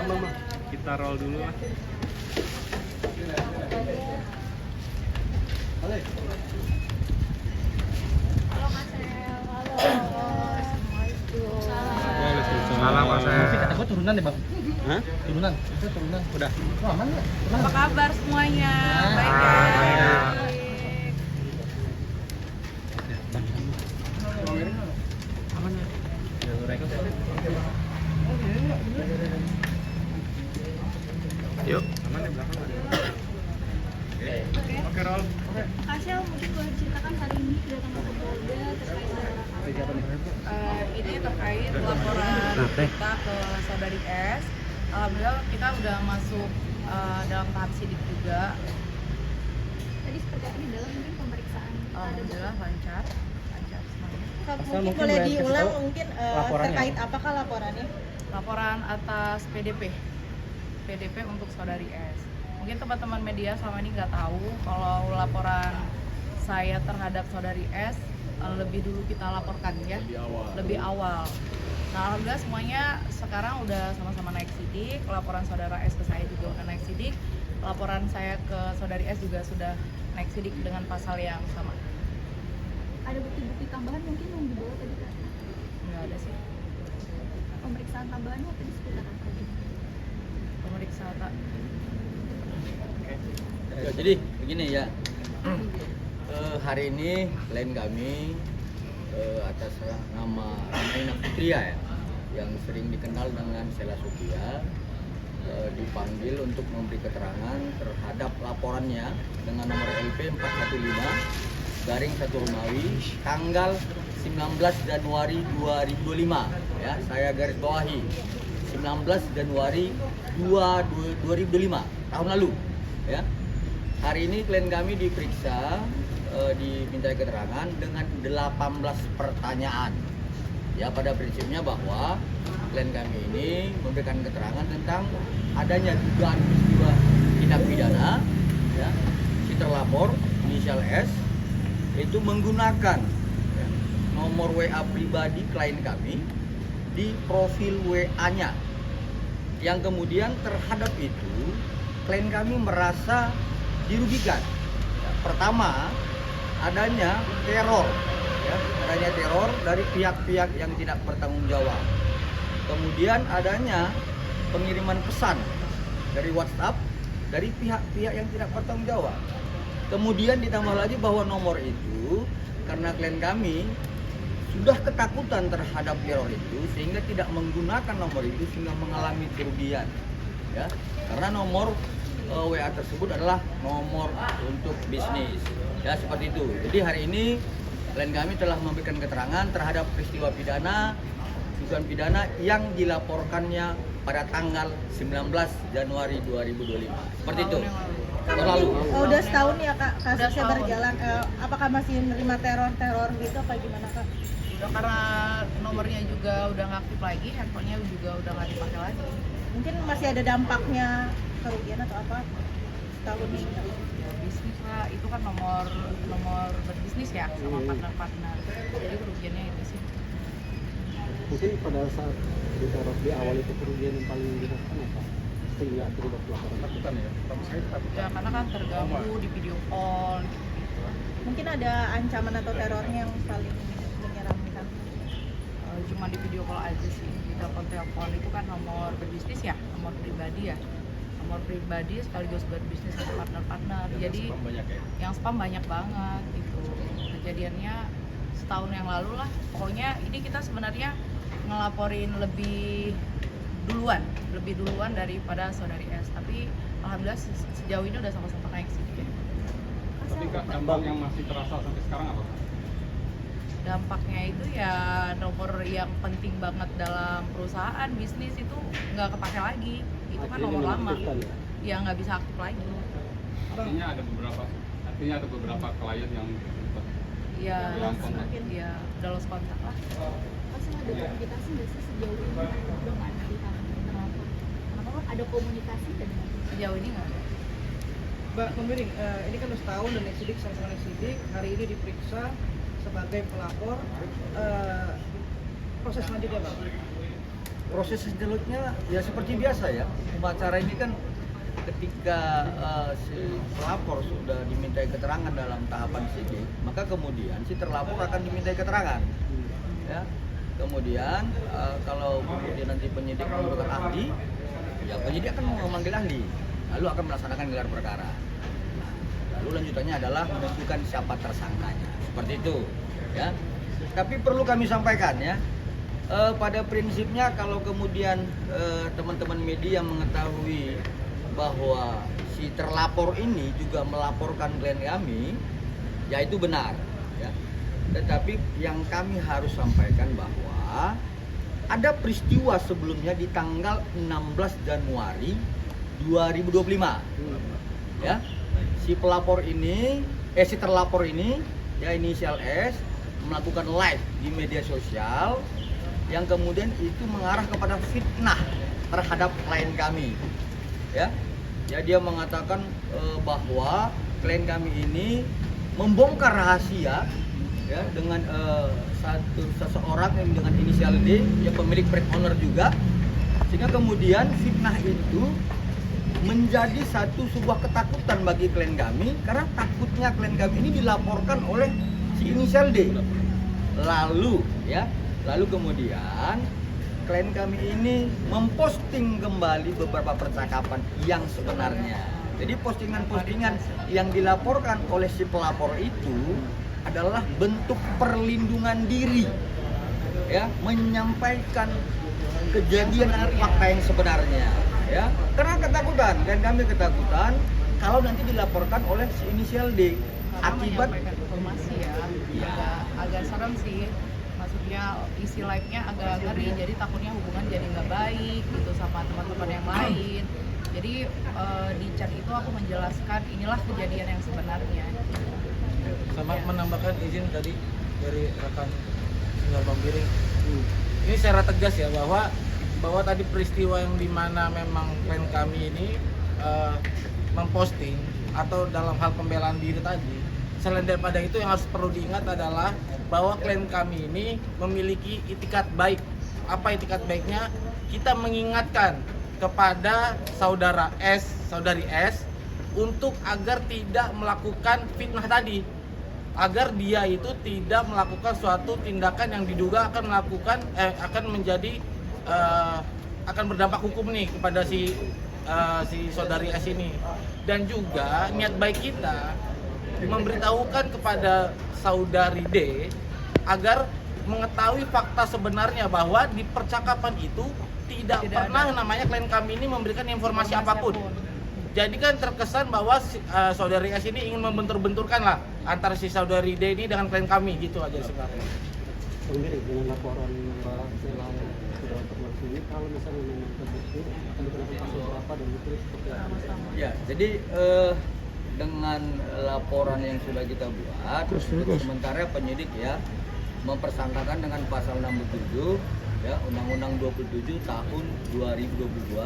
Kita roll dulu lah. Halo Mas El, halo. Assalamualaikum. Salam Mas El. Kata gue turunan deh bang. Hah? Turunan. Itu turunan. Udah. Oh, aman nggak? Apa kabar semuanya? Baik ya? Baik. Aman ya. Yuk. Aman ya belakang. Oke, roll. Kak Shell, mungkin boleh ceritakan hari ini kedatangan Polda terkait ini terkait laporan kita ke saudari S. Alhamdulillah kita udah masuk dalam tahap sidik juga. Tadi seperti apa di dalam mungkin pemeriksaan? Alhamdulillah lancar semuanya. Mungkin boleh diulang mungkin laporannya. terkait apakah laporannya? Laporan atas PDP untuk saudari S. Mungkin teman-teman media selama ini nggak tahu kalau laporan saya terhadap saudari S lebih dulu kita laporkan ya, lebih awal. Nah, alhamdulillah semuanya sekarang udah sama-sama naik sidik. Laporan saudara S ke saya juga udah naik sidik. Laporan saya ke saudari S juga sudah naik sidik dengan pasal yang sama. Ada bukti-bukti tambahan mungkin yang dibawa tadi kan? Nggak ada sih. Pemeriksaan tambahannya tadi sekitar apa gitu? Pemeriksaan Ya, jadi begini ya, hari ini klien kami atas nama Raina Fitria ya, yang sering dikenal dengan Sela Sutia, dipanggil untuk memberi keterangan terhadap laporannya dengan nomor LP 415 / 1 Romawi tanggal 19 Januari 2025 ya, saya garis bawahi 19 Januari 2025 tahun lalu ya. Hari ini klien kami diperiksa, diminta keterangan dengan 18 pertanyaan. Ya, pada prinsipnya bahwa klien kami ini memberikan keterangan tentang adanya dugaan peristiwa tindak pidana ya, si terlapor inisial S itu menggunakan ya, nomor WA pribadi klien kami di profil WA-nya, yang kemudian terhadap itu klien kami merasa dirugikan. Ya, pertama, adanya teror, ya, adanya teror dari pihak-pihak yang tidak bertanggung jawab. Kemudian adanya pengiriman pesan dari WhatsApp dari pihak-pihak yang tidak bertanggung jawab. Kemudian ditambah lagi bahwa nomor itu karena klien kami sudah ketakutan terhadap teror itu sehingga tidak menggunakan nomor itu sehingga mengalami kerugian. Ya, karena nomor WA tersebut adalah nomor untuk bisnis ya, seperti itu. Jadi hari ini klien kami telah memberikan keterangan terhadap peristiwa pidana, dugaan pidana yang dilaporkannya pada tanggal 19 Januari 2025 seperti itu. Tahun lalu. Oh, udah setahun ya Kak kasusnya setahun. berjalan. Apakah masih menerima teror gitu apa gimana Kak? udah, karena nomornya juga udah nggak aktif lagi, handphonenya juga udah nggak dipakai lagi. Mungkin masih ada dampaknya kerugian atau apa setahun ini? Ya, bisnis lah, itu kan nomor berbisnis ya sama partner-partner, jadi kerugiannya itu sih. Mungkin pada saat ditaruh di awal itu kerugian yang paling dirasakan apa? Sehingga terlibat pelaporan. Takutan ya. Pertama saya takutan. Ya karena kan terganggu di video call gitu. Mungkin ada ancaman atau terornya yang paling menyeramkan? Cuma di video call aja sih, di telepon itu kan nomor berbisnis ya, nomor pribadi ya, nomor pribadi sekaligus berbisnis sama partner-partner. Jadi Spam banyak ya. yang spam banyak banget gitu. Kejadiannya setahun yang lalu lah. Pokoknya ini kita sebenarnya ngelaporin lebih duluan daripada saudari S. Tapi alhamdulillah sejauh ini udah sama-sama naik sih. Tapi Kak, dampak yang masih terasa sampai sekarang apa? Dampaknya itu ya nomor yang penting banget dalam perusahaan bisnis itu nggak kepake lagi. Itu kan nomor lama. Ya nggak bisa aktif lagi. Artinya ada beberapa klien yang Ya Hilang kontak. mungkin ya udah lost kontak lah. Masih ada komunikasi nggak sih sejauh ini dengan pihak terlapor? Kenapa Kak? Ada komunikasi dengan Sejauh ini nggak ada. Mbak Pemiring, ini kan udah setahun dan naik sidik, sama-sama naik sidik. Hari ini diperiksa sebagai pelapor. Proses selanjutnya Bang? proses selanjutnya ya seperti biasa ya. Acara ini kan ketika si pelapor sudah dimintai keterangan dalam tahapan sidik, maka kemudian si terlapor akan dimintai keterangan. Ya. Kemudian kalau kemudian nanti penyidik memerlukan ahli, ya penyidik akan memanggil ahli, lalu akan melaksanakan gelar perkara. Lalu lanjutannya adalah menentukan siapa tersangkanya, seperti itu. Ya. Tapi perlu kami sampaikan ya, pada prinsipnya kalau kemudian teman-teman media mengetahui bahwa si terlapor ini juga melaporkan klien kami, ya itu benar. Ya. Tetapi yang kami harus sampaikan bahwa ada peristiwa sebelumnya di tanggal 16 Januari 2025. Ya. Si pelapor ini, si terlapor ini, ya inisial S, melakukan live di media sosial yang kemudian itu mengarah kepada fitnah terhadap klien kami. Ya, dia mengatakan bahwa klien kami ini membongkar rahasia ya dengan seseorang yang dengan inisial D, ya pemilik brand owner juga, sehingga kemudian fitnah itu menjadi sebuah ketakutan bagi klien kami karena takutnya klien kami ini dilaporkan oleh si inisial D. Lalu kemudian klien kami ini memposting kembali beberapa percakapan yang sebenarnya. Jadi postingan-postingan yang dilaporkan oleh si pelapor itu adalah bentuk perlindungan diri, ya, menyampaikan kejadian dan fakta yang sebenarnya, ya. Karena ketakutan, dan kami ketakutan kalau nanti dilaporkan oleh si inisial D akibat informasi ya, agak serem sih. Maksudnya isi live-nya agak ngeri, jadi takutnya hubungan jadi nggak baik gitu sama teman-teman yang lain. Jadi di chat itu aku menjelaskan inilah kejadian yang sebenarnya. Sama Ya. menambahkan izin tadi dari rekan Sinyal Pembiring. Ini secara tegas ya bahwa tadi peristiwa yang dimana memang klien kami ini memposting atau dalam hal pembelaan diri tadi. Selain daripada itu yang harus perlu diingat adalah bahwa klien kami ini memiliki itikat baik. Apa itikat baiknya? Kita mengingatkan kepada saudari S untuk agar tidak melakukan fitnah tadi, agar dia itu tidak melakukan suatu tindakan yang diduga akan menjadi akan berdampak hukum nih kepada si saudari S ini. Dan juga niat baik kita memberitahukan kepada saudari D agar mengetahui fakta sebenarnya bahwa di percakapan itu tidak pernah namanya klien kami ini memberikan informasi apapun. Jadi kan terkesan bahwa saudari S ini ingin membentur-benturkan lah antara si saudari D ini dengan klien kami, gitu aja sebenarnya. Pembiring dengan laporan Mbak Sela sudah berlangsung ini, kalau misalnya memang terbukti akan dikenakan pasal berapa dan itu seperti apa? ya. Jadi dengan laporan yang sudah kita buat, sementara penyidik ya mempersangkakan dengan pasal 67 ya Undang-Undang 27 tahun 2022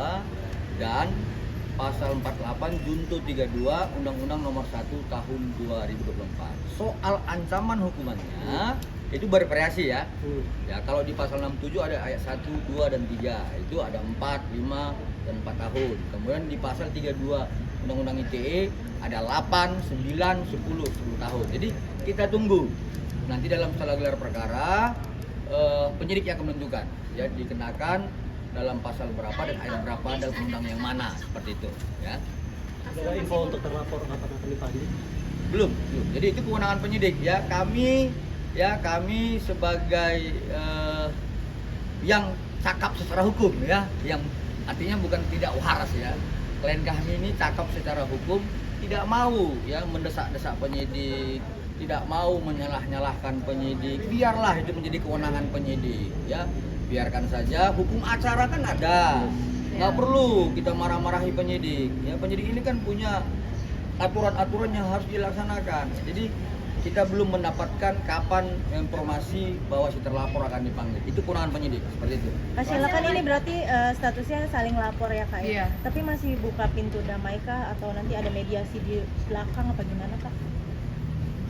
dan pasal 48 Junto 32 Undang-Undang Nomor 1 tahun 2024. Soal ancaman hukumannya itu bervariasi ya. Ya, kalau di pasal 67 ada ayat 1, 2 dan 3. Itu ada 4, 5 dan 4 tahun. Kemudian di pasal 32 Undang-Undang ITE ada 8, 9, 10 tahun. Jadi kita tunggu. Nanti dalam setelah gelar perkara penyidik yang akan menentukan ya dikenakan dalam pasal berapa dan ayat berapa dalam undang yang mana, seperti itu ya. Ada info untuk terlapor kapan akan dipanggil? Belum. Jadi itu kewenangan penyidik ya. Kami sebagai yang cakap secara hukum ya, yang artinya bukan tidak waras ya. Klien kami ini cakap secara hukum, tidak mau ya mendesak-desak penyidik, tidak mau menyalah-nyalahkan penyidik. Biarlah itu menjadi kewenangan penyidik ya. Biarkan saja, hukum acara kan ada, nggak perlu kita marah-marahi penyidik ya. Penyidik ini kan punya aturan-aturan yang harus dilaksanakan. Jadi kita belum mendapatkan kapan informasi bahwa si terlapor akan dipanggil. Itu kewenangan penyidik, seperti itu. Kak Sheila, kan ini berarti statusnya saling lapor ya Kak? Iya. Tapi masih buka pintu damai kah atau nanti ada mediasi di belakang apa gimana Kak?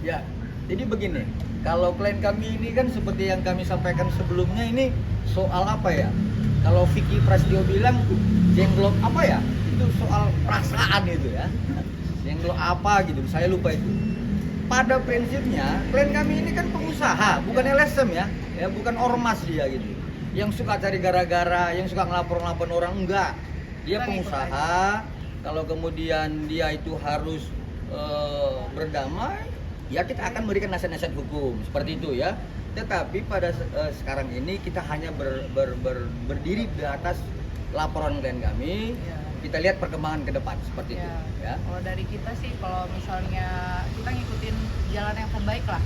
Ya, jadi begini, kalau klien kami ini kan seperti yang kami sampaikan sebelumnya, ini soal apa ya? kalau Vicky Prasetyo bilang jenglot apa ya? Itu soal perasaan itu ya. Jenglot apa gitu, saya lupa itu. Pada prinsipnya, klien kami ini kan pengusaha, bukan LSM ya, bukan ormas dia gitu. Yang suka cari gara-gara, yang suka ngelapor-ngelapor orang, enggak. Dia pengusaha, kalau kemudian dia itu harus berdamai, ya kita akan memberikan nasihat-nasihat hukum, seperti itu ya. Tetapi pada sekarang ini kita hanya berdiri di atas laporan klien kami. Iya. Kita lihat perkembangan ke depan seperti itu ya. Kalau dari kita sih, kalau misalnya kita ngikutin jalan yang terbaik lah.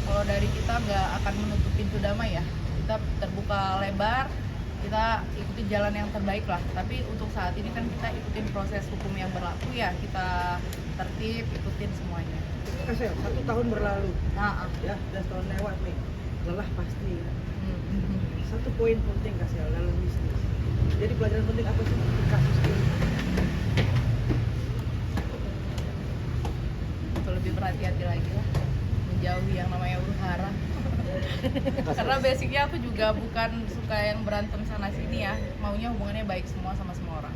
Kalau dari kita nggak akan menutup pintu damai ya. Kita terbuka lebar, kita ikutin jalan yang terbaik lah. Tapi untuk saat ini kan kita ikutin proses hukum yang berlaku ya. Kita tertib, ikutin semuanya. Kasel, 1 tahun berlalu, Nah, ya, dan setahun lewat nih, lelah pasti. Ya. hmm. Satu poin penting Kasel dalam bisnis. Jadi pelajaran penting apa sih di kasus ini? Untuk lebih berhati-hati lagi lah, menjauhi yang namanya huru-hara. Karena basicnya aku juga bukan suka yang berantem sana sini ya, maunya hubungannya baik semua sama semua orang.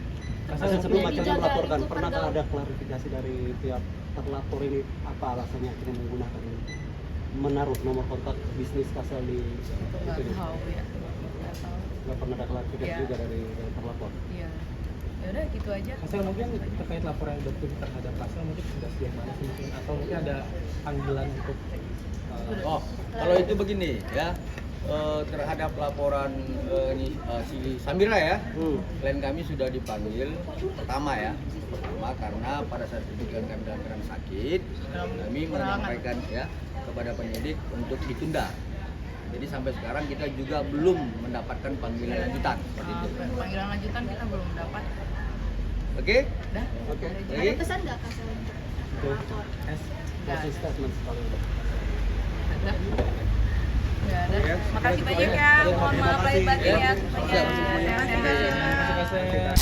Kasel, sebelum Jadi acara jaga melaporkan, lingkup pernah pergaulan. ada klarifikasi dari pihak terlapor ini apa alasannya akhirnya menggunakan ini? Menaruh nomor kontak bisnis Kasel di Itu nggak itu? tahu ya, nggak tahu. Nggak pernah ada klarifikasi Iya. juga dari terlapor. Iya, ya udah gitu aja. Kasel mungkin terkait laporan yang dokter terhadap Kasel mungkin sudah sejauh mana sih mungkin atau mungkin ada panggilan untuk Oh, kalau itu begini ya, terhadap laporan si Samira ya, klien kami sudah dipanggil pertama karena pada saat itu klien kami dalam keadaan sakit, kami menyampaikan ya kepada penyidik untuk ditunda. Jadi sampai sekarang kita juga belum mendapatkan panggilan lanjutan seperti itu. Panggilan lanjutan kita belum dapat. Oke? Dah. Oke. Lagi? Ada pesan nggak Kasel untuk lapor? Closing statement sekali. Dah. Nggak ada. Makasih banyak ya. Mohon maaf lahir batin ya semuanya. Siap. Sehat-sehat. Kasel.